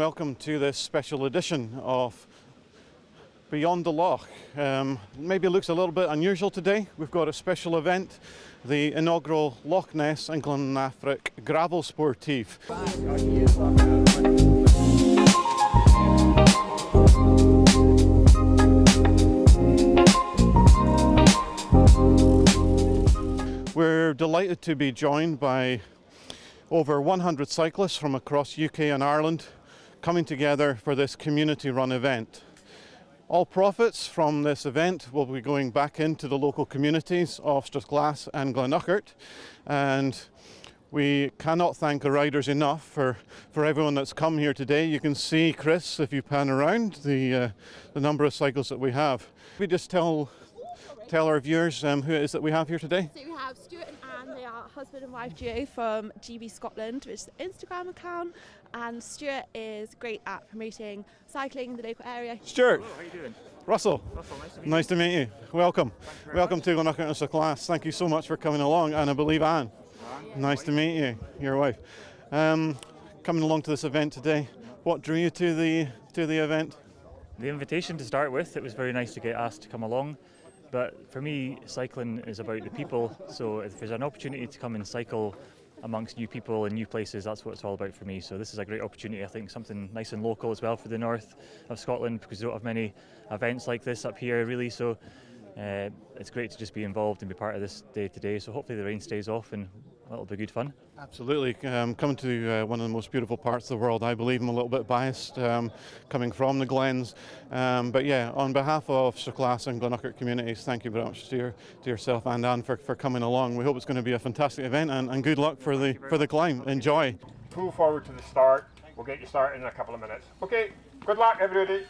welcome to this special edition of Beyond the Loch. Maybe it looks a little bit unusual today. We've got a special event, the inaugural Loch Ness Glen Affric gravel Sportive. We're delighted to be joined by over 100 cyclists from across UK and Ireland coming together for this community-run event. All profits from this event will be going back into the local communities of Drumnadrochit and Drumnadrochit, and we cannot thank our riders enough for everyone that's come here today. You can see, Chris, if you pan around, the number of cycles that we have. We just tell our viewers who it is that we have here today. So we have Stuart and Anne, they are husband and wife duo from GB Scotland, which is the Instagram account, and Stuart is great at promoting cycling in the local area. Stuart. Hello, how are you doing? Russell. Nice to meet you. Welcome. Welcome to Drumnadrochit as a class. Thank you so much for coming along, and I believe Anne. Nice to meet you, your wife. Coming along to this event today, what drew you to the event? The invitation to start with, it was very nice to get asked to come along. But for me, cycling is about the people, so if there's an opportunity to come and cycle amongst new people and new places, that's what it's all about for me. So this is a great opportunity, I think, something nice and local as well for the north of Scotland, because we don't have many events like this up here really, so it's great to just be involved and be part of this day today. So hopefully the rain stays off and that'll be good fun. Absolutely. Coming to one of the most beautiful parts of the world, I believe. I'm a little bit biased coming from the Glens. But yeah, on behalf of Drumnadrochit and Drumnadrochit communities, thank you very much to yourself and Anne for coming along. We hope it's going to be a fantastic event, and good luck for the climb. Enjoy. Pull forward to the start. We'll get you started in a couple of minutes. Okay, good luck everybody.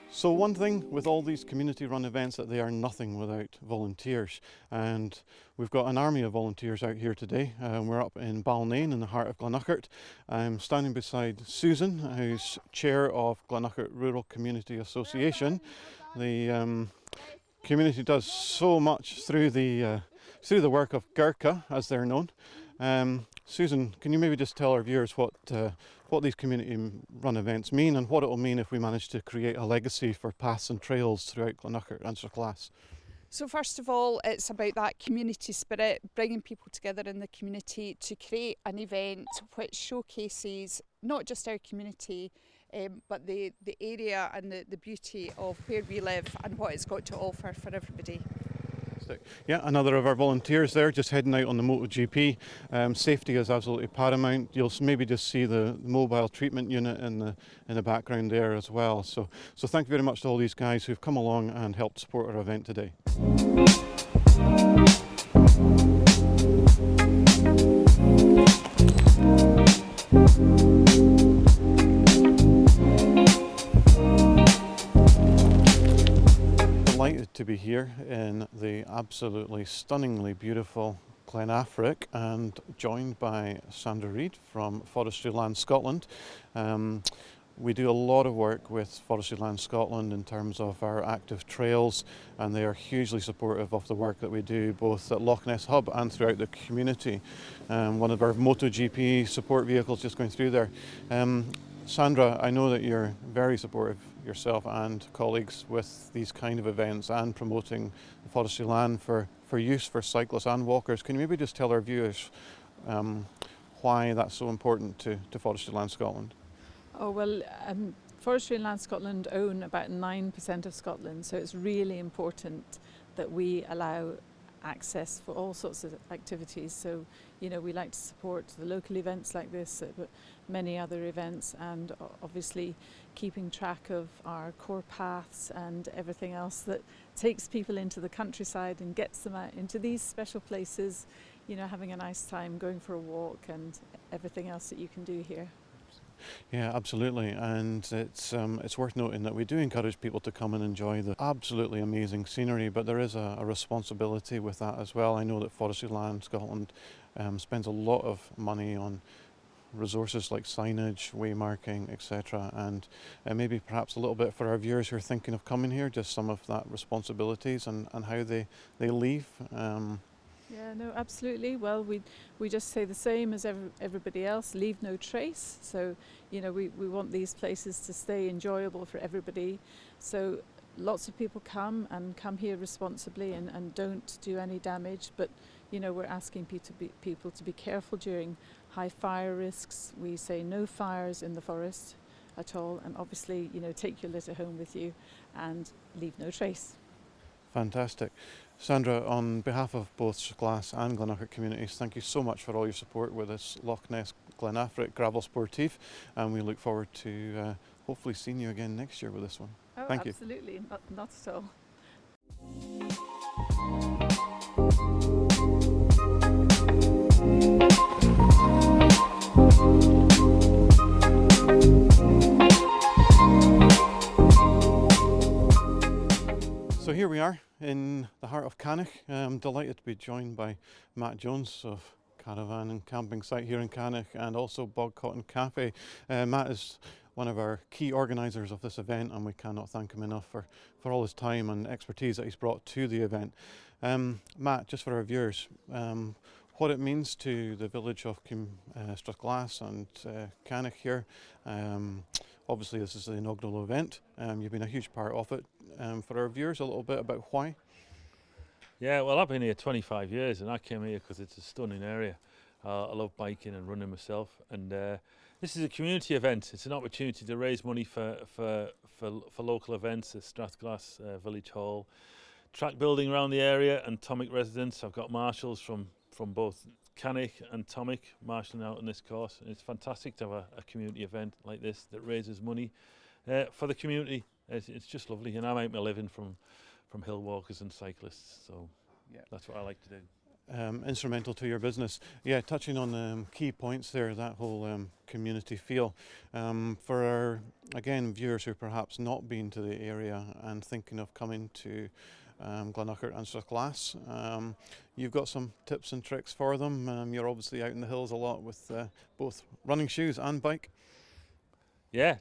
So one thing with all these community-run events, that they are nothing without volunteers, and we've got an army of volunteers out here today. We're up in Balnain in the heart of Drumnadrochit. I'm standing beside Susan, who's chair of Drumnadrochit Rural Community Association. The community does so much through the work of Gurkha, as they're known. Susan, can you maybe just tell our viewers what these community-run events mean, and what it will mean if we manage to create a legacy for paths and trails throughout Drumnadrochit and Drumnadrochit? So first of all, it's about that community spirit, bringing people together in the community to create an event which showcases not just our community, but the area and the beauty of where we live and what it's got to offer for everybody. Yeah, another of our volunteers there, just heading out on the MotoGP. Safety is absolutely paramount. You'll maybe just see the mobile treatment unit in the background there as well. So thank you very much to all these guys who've come along and helped support our event today. Delighted to be here in the absolutely stunningly beautiful Glen Affric, and joined by Sandra Reid from Forestry Land Scotland. We do a lot of work with Forestry Land Scotland in terms of our active trails, and they are hugely supportive of the work that we do both at Loch Ness Hub and throughout the community. One of our MotoGP support vehicles just going through there. Sandra, I know that you're very supportive yourself and colleagues with these kind of events and promoting the forestry land for use for cyclists and walkers. Can you maybe just tell our viewers why that's so important to Forestry Land Scotland? Oh well, Forestry Land Scotland own about 9% of Scotland, so it's really important that we allow access for all sorts of activities. So, you know, we like to support the local events like this, but many other events, and obviously keeping track of our core paths and everything else that takes people into the countryside and gets them out into these special places, you know, having a nice time, going for a walk and everything else that you can do here. Yeah, absolutely, and it's worth noting that we do encourage people to come and enjoy the absolutely amazing scenery, but there is a responsibility with that as well. I know that Forestry Land Scotland spends a lot of money on resources like signage, waymarking, etc., and maybe perhaps a little bit for our viewers who are thinking of coming here, just some of that responsibilities and how they leave. Yeah, no, absolutely. Well, we just say the same as everybody else, leave no trace. So, you know, we want these places to stay enjoyable for everybody. So lots of people come here responsibly and don't do any damage. But, you know, we're asking people to be careful during high fire risks. We say no fires in the forest at all. And obviously, you know, take your litter home with you and leave no trace. Fantastic. Sandra, on behalf of both Glass and Glenurquhart communities, thank you so much for all your support with this Loch Ness Glen Affric gravel Sportive, and we look forward to hopefully seeing you again next year with this one. Oh, thank you. Absolutely, not at all. So here we are in the heart of Cannich. I'm delighted to be joined by Matt Jones of Caravan and Camping Site here in Cannich, and also Bog Cotton Cafe. Matt is one of our key organisers of this event, and we cannot thank him enough for all his time and expertise that he's brought to the event. Matt, just for our viewers, what it means to the village of Strathglass and Cannich here. Obviously this is the inaugural event. You've been a huge part of it. For our viewers, a little bit about why. Yeah, well, I've been here 25 years and I came here because it's a stunning area. I love biking and running myself, and this is a community event. It's an opportunity to raise money for local events at Strathglass Village Hall, track building around the area, and Tomich residents. I've got marshals from both Cannich and Tomich marshalling out on this course. And it's fantastic to have a community event like this that raises money for the community. It's just lovely, and I make my living from hill walkers and cyclists, so yeah, that's what I like to do. Instrumental to your business. Yeah, touching on key points there, that whole community feel. For our, again, viewers who perhaps not been to the area and thinking of coming to Glenurquhart and Strathglass, you've got some tips and tricks for them. You're obviously out in the hills a lot with both running shoes and bike. Yeah,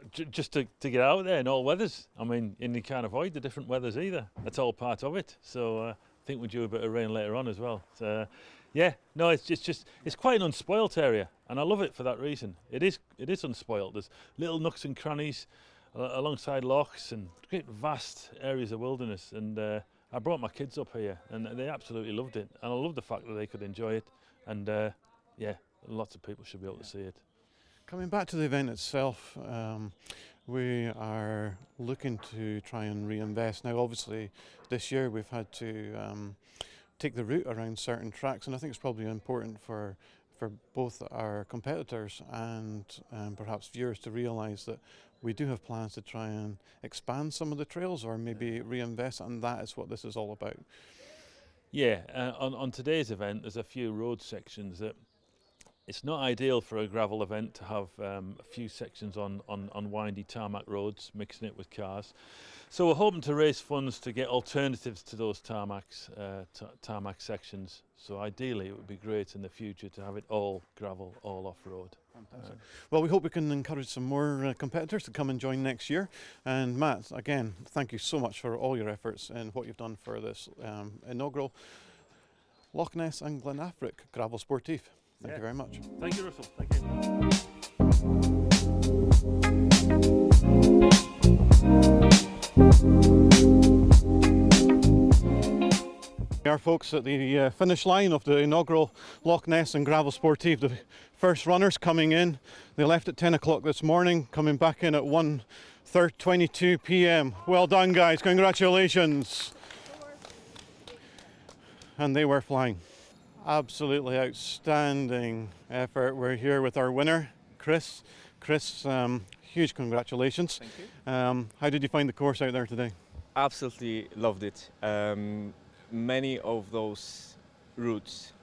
just to get out there in all weathers. I mean, and you can't avoid the different weathers either. That's all part of it. So I think we're due a bit of rain later on as well. So, yeah, no, it's quite an unspoilt area, and I love it for that reason. It is unspoilt. There's little nooks and crannies alongside lochs and great vast areas of wilderness. And I brought my kids up here, and they absolutely loved it. And I love the fact that they could enjoy it. And yeah, lots of people should be able to see it. Coming back to the event itself, we are looking to try and reinvest. Now, obviously, this year we've had to take the route around certain tracks, and I think it's probably important for both our competitors and perhaps viewers to realise that we do have plans to try and expand some of the trails or maybe reinvest, and that is what this is all about. Yeah, on today's event, there's a few road sections that it's not ideal for a gravel event to have a few sections on windy tarmac roads, mixing it with cars. So we're hoping to raise funds to get alternatives to those tarmac sections. So ideally it would be great in the future to have it all gravel, all off-road. Fantastic. Well, we hope we can encourage some more competitors to come and join next year. And Matt, again, thank you so much for all your efforts and what you've done for this inaugural Loch Ness and Glen Affric gravel Sportive. Thank you very much. Thank you, Russell. Thank you. We are, folks, at the finish line of the inaugural Loch Ness and Gravel Sportive. The first runners coming in. They left at 10 o'clock this morning, coming back in at 1:22 p.m. Well done, guys. Congratulations. And they were flying. Absolutely outstanding effort. We're here with our winner, Chris. Chris, huge congratulations. Thank you. How did you find the course out there today? Absolutely loved it. Many of those routes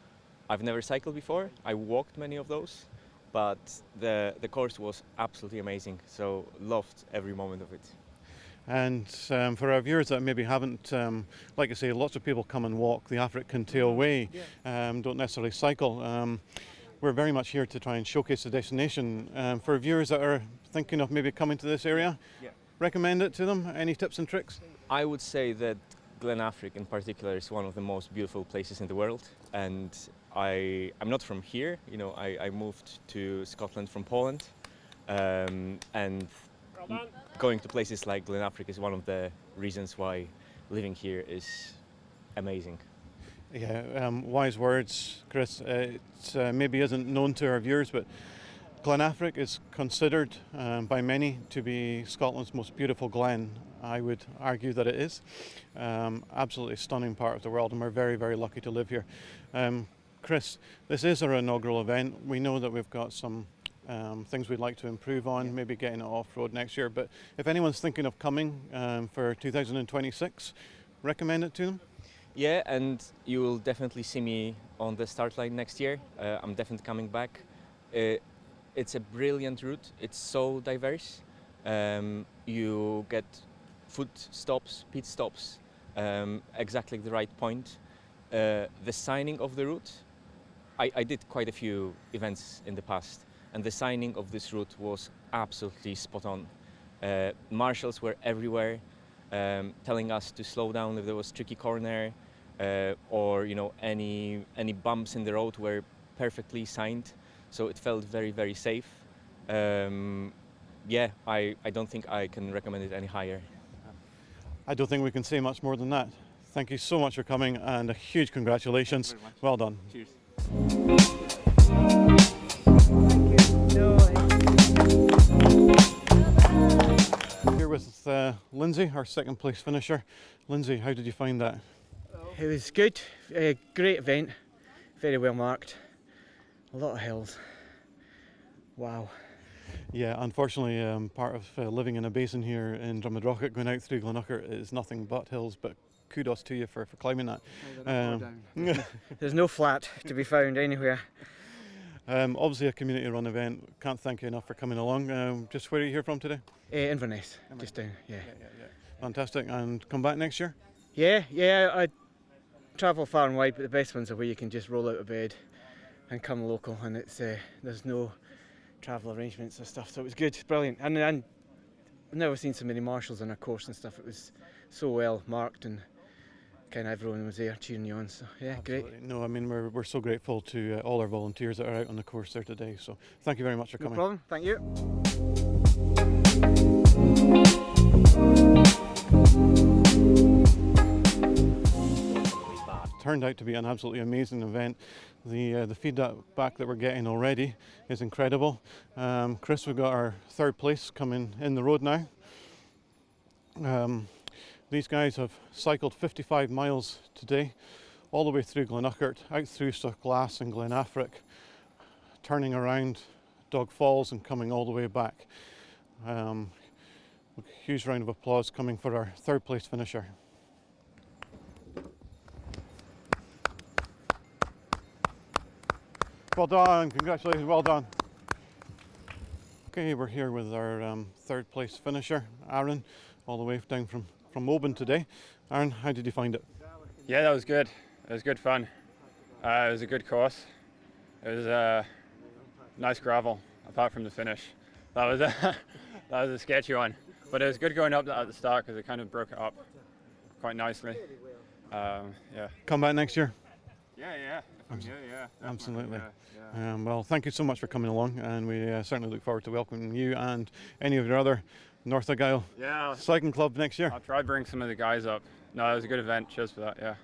I've never cycled before. I walked many of those, but the course was absolutely amazing. So loved every moment of it. And for our viewers that maybe haven't, like I say, lots of people come and walk the Affric Kintail Way, don't necessarily cycle. We're very much here to try and showcase the destination. For viewers that are thinking of maybe coming to this area, recommend it to them. Any tips and tricks? I would say that Glen Affric in particular is one of the most beautiful places in the world, and I'm not from here. You know, I moved to Scotland from Poland, and going to places like Glen Affric is one of the reasons why living here is amazing. Yeah, wise words, Chris. It maybe isn't known to our viewers, but Glen Affric is considered by many to be Scotland's most beautiful glen. I would argue that it is. Absolutely stunning part of the world, and we're very, very lucky to live here. Chris, this is our inaugural event. We know that we've got some things we'd like to improve on, maybe getting it off-road next year, but if anyone's thinking of coming for 2026, recommend it to them? Yeah, and you will definitely see me on the start line next year. I'm definitely coming back. It's a brilliant route. It's so diverse. You get food stops, pit stops, exactly the right point. The signing of the route, I did quite a few events in the past, and the signing of this route was absolutely spot on. Marshals were everywhere, telling us to slow down if there was tricky corner, or any bumps in the road were perfectly signed. So it felt very, very safe. Yeah, I don't think I can recommend it any higher. I don't think we can say much more than that. Thank you so much for coming, and a huge congratulations. Well done. Cheers. Here with Lindsay, our second place finisher. Lindsay, how did you find that? It was good, a great event, very well marked, a lot of hills. Wow. Yeah, unfortunately, part of living in a basin here in Drumnadrochit, going out through Glenuchart is nothing but hills, but kudos to you for climbing that. There's no flat to be found anywhere. Obviously a community run event, can't thank you enough for coming along. Just where are you here from today? Inverness, just down, yeah. Fantastic, and come back next year? Yeah, I travel far and wide, but the best ones are where you can just roll out of bed and come local, and it's there's no travel arrangements or stuff, so it was good, brilliant. And I've never seen so many marshals on a course and stuff. It was so well marked, and kind of everyone was there cheering you on, so yeah. Absolutely. Great. No, I mean we're so grateful to all our volunteers that are out on the course there today, so thank you very much for coming. No problem, thank you. Turned out to be an absolutely amazing event. The feedback that we're getting already is incredible. Chris, we've got our third place coming in the road now. These guys have cycled 55 miles today, all the way through Glenuchart, out through Glass and Glen Affric, turning around Dog Falls and coming all the way back. Huge round of applause coming for our third place finisher. Well done, congratulations, well done. Okay, we're here with our third place finisher, Aaron, all the way down from Oban today. Aaron, how did you find it? Yeah, that was good. It was good fun. It was a good course. It was nice gravel, apart from the finish. That was a sketchy one. But it was good going up at the start because it kind of broke it up quite nicely. Yeah. Come back next year? Yeah. Yeah. Absolutely. Yeah. Well, thank you so much for coming along, and we certainly look forward to welcoming you and any of your other North Argyll Yeah, Cycling Club next year. I'll try to bring some of the guys up. No, it was a good event. Cheers for that. Yeah.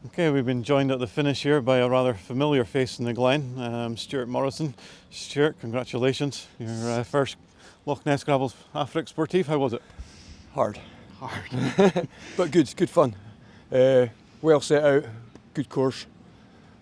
Okay, we've been joined at the finish here by a rather familiar face in the Glen, Stuart Morrison. Stuart, congratulations. Your first Loch Ness Gravel Affric Sportive. How was it? Hard. But good fun. Well set out, good course,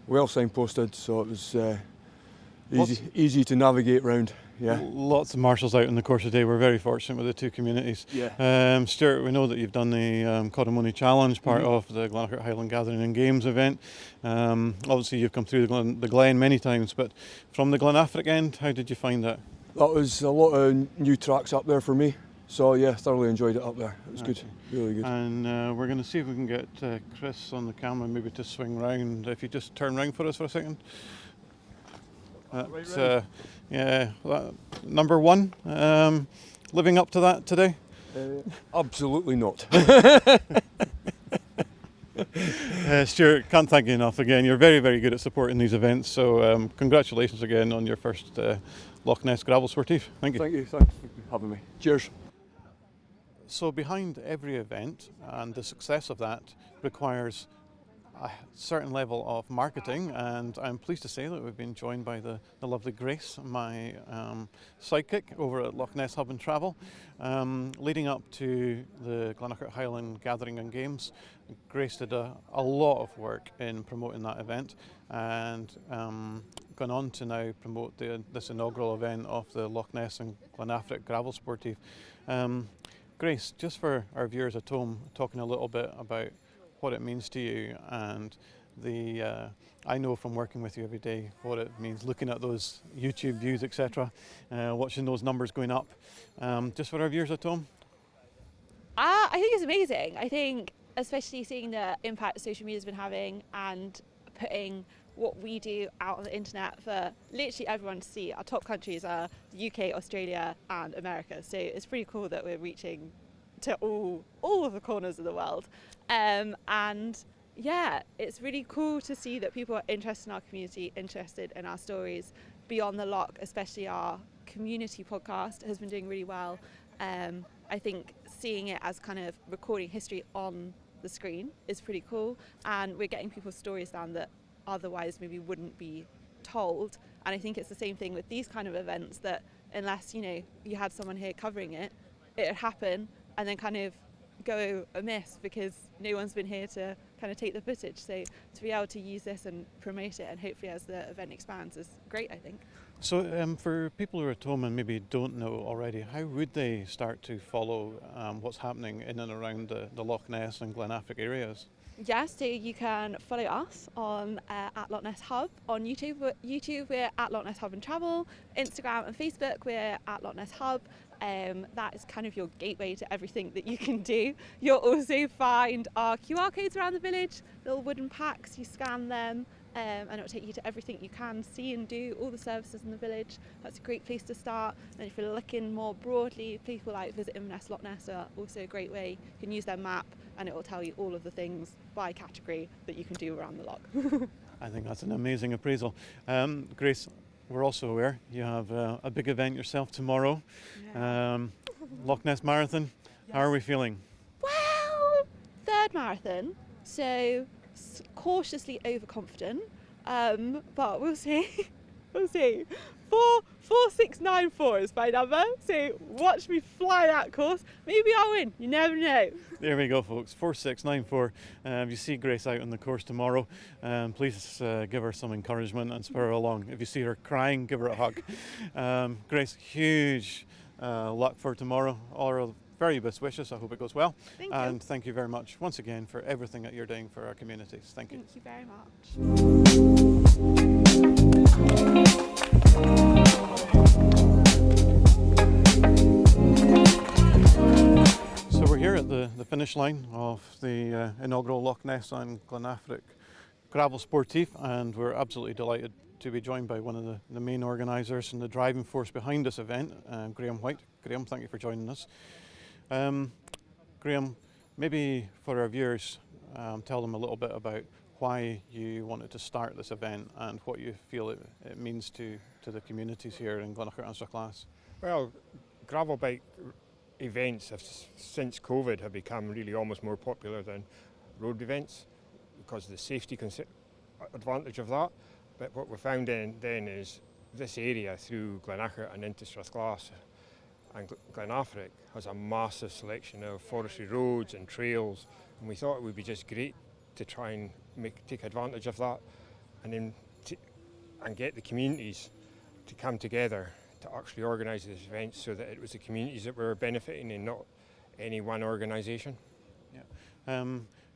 well signposted, so it was easy to navigate round. Yeah. Lots of marshals out in the course of the day. We're very fortunate with the two communities. Yeah. Stuart, we know that you've done the Codamoni Challenge, part of the Glennachart Highland Gathering and Games event. Obviously you've come through the Glen many times, but from the Glen Affric end, how did you find that? That was a lot of new tracks up there for me. So yeah, thoroughly enjoyed it up there. It was good, really good. And we're going to see if we can get Chris on the camera maybe to swing round. If you just turn round for us for a second. Yeah, number one, living up to that today? Absolutely not. Stuart, can't thank you enough again. You're very, very good at supporting these events, so congratulations again on your first Loch Ness Gravel Sportive. Thank you. Thank you, thanks for having me. Cheers. So behind every event, and the success of that requires a certain level of marketing, and I'm pleased to say that we've been joined by the lovely Grace, my sidekick over at Loch Ness Hub and Travel. Leading up to the Glennachart Highland Gathering and Games, Grace did a lot of work in promoting that event, and gone on to now promote this inaugural event of the Loch Ness and Glen Affric Gravel Sportive. Grace, just for our viewers at home, talking a little bit about what it means to you, and I know from working with you every day what it means, looking at those YouTube views, etc., watching those numbers going up. Just for our viewers at home. I think it's amazing. I think especially seeing the impact social media has been having and putting what we do out on the internet for literally everyone to see. Our top countries are the UK, Australia and America, so it's pretty cool that we're reaching to all of the corners of the world. And yeah, it's really cool to see that people are interested in our community, interested in our stories beyond the loch. Especially our community podcast has been doing really well. I think seeing it as kind of recording history on the screen is pretty cool, and we're getting people's stories down that otherwise maybe wouldn't be told. And I think it's the same thing with these kind of events, that unless you had someone here covering it, it would happen and then kind of go amiss because no one's been here to kind of take the footage. So to be able to use this and promote it, and hopefully as the event expands, is great, I think. So for people who are at home and maybe don't know already, how would they start to follow what's happening in and around the Loch Ness and Glen Affric areas? Yes, so you can follow us on at Loch Ness Hub on YouTube. We're at Loch Ness Hub and Travel. Instagram and Facebook, we're at Loch Ness Hub. That is kind of your gateway to everything that you can do. You'll also find our QR codes around the village, little wooden packs. You scan them and it'll take you to everything you can see and do, all the services in the village. That's a great place to start. And if you're looking more broadly, people like Visit Inverness Loch Ness are also a great way. You can use their map and it will tell you all of the things by category that you can do around the loch. I think that's an amazing appraisal. Grace, we're also aware you have a big event yourself tomorrow. Yeah. Loch Ness Marathon. Yes. How are we feeling? Well, third marathon, so cautiously overconfident, but we'll see. We'll see. 4694 is my number, so watch me fly that course. Maybe I'll win, you never know. There we go, folks, 4694. If you see Grace out on the course tomorrow, please give her some encouragement and spur her along. If you see her crying, give her a hug. Grace, huge luck for tomorrow. All our very best wishes. I hope it goes well. Thank you. And thank you very much once again for everything that you're doing for our communities. Thank you. Thank you very much. So we're here at the finish line of the inaugural Loch Ness and Glen Affric Gravel Sportive, and we're absolutely delighted to be joined by one of the main organisers and the driving force behind this event, Graham White. Graham, thank you for joining us. Graham, maybe for our viewers, tell them a little bit about why you wanted to start this event and what you feel it means to the communities here in Glennachart and Strathclyde. Well, gravel bike events have, since COVID, have become really almost more popular than road events because of the safety advantage of that. But what we found then is this area through Glen Affric and into Strathglass and Glen Affric has a massive selection of forestry roads and trails, and we thought it would be just great to try and take advantage of that, and then and get the communities to come together to actually organise this event so that it was the communities that were benefiting and not any one organisation. Yeah.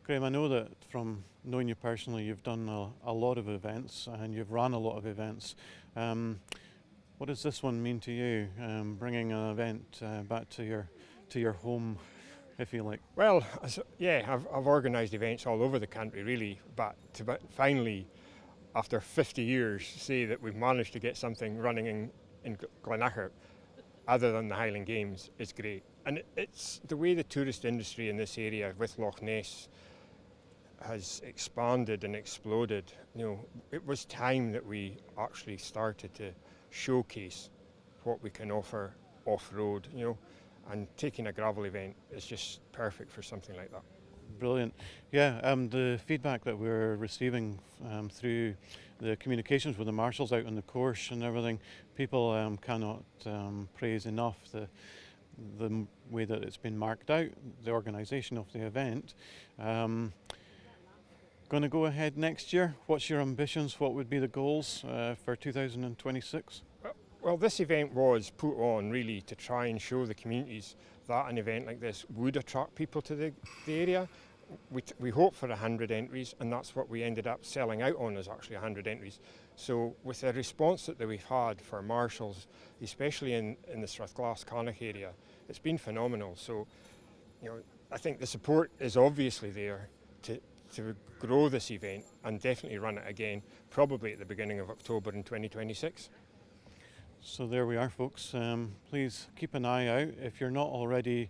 Graham, I know that from knowing you personally, you've done a lot of events and you've run a lot of events. What does this one mean to you, bringing an event back to your home, if you like? Well, yeah, I've organised events all over the country really, but to finally, after 50 years, say that we've managed to get something running in Glen Affric other than the Highland Games is great. And it's the way the tourist industry in this area with Loch Ness has expanded and exploded. You know, it was time that we actually started to showcase what we can offer off-road, you know, and taking a gravel event is just perfect for something like that. Brilliant. Yeah, the feedback that we're receiving through the communications with the marshals out on the course and everything, people cannot praise enough the way that it's been marked out, the organisation of the event. Going to go ahead next year. What's your ambitions? What would be the goals for 2026? Well, this event was put on really to try and show the communities that an event like this would attract people to the area. We hoped for 100 entries, and that's what we ended up selling out on, is actually 100 entries. So with the response that we've had for marshals, especially in the Strathglass Cannich area, it's been phenomenal. So, you know, I think the support is obviously there to grow this event and definitely run it again, probably at the beginning of October in 2026. So there we are, folks. Please keep an eye out. If you're not already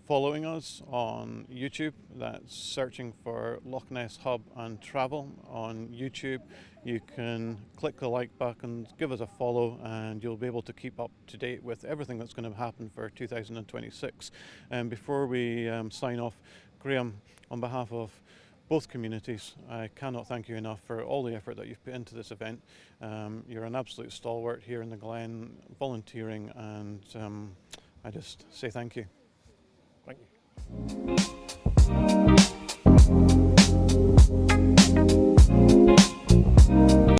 following us on YouTube, that's searching for Loch Ness Hub and Travel on YouTube. You can click the like button, give us a follow, and you'll be able to keep up to date with everything that's going to happen for 2026. And before we sign off, Graham, on behalf of both communities, I cannot thank you enough for all the effort that you've put into this event. You're an absolute stalwart here in the Glen, volunteering, and I just say thank you. Thank you.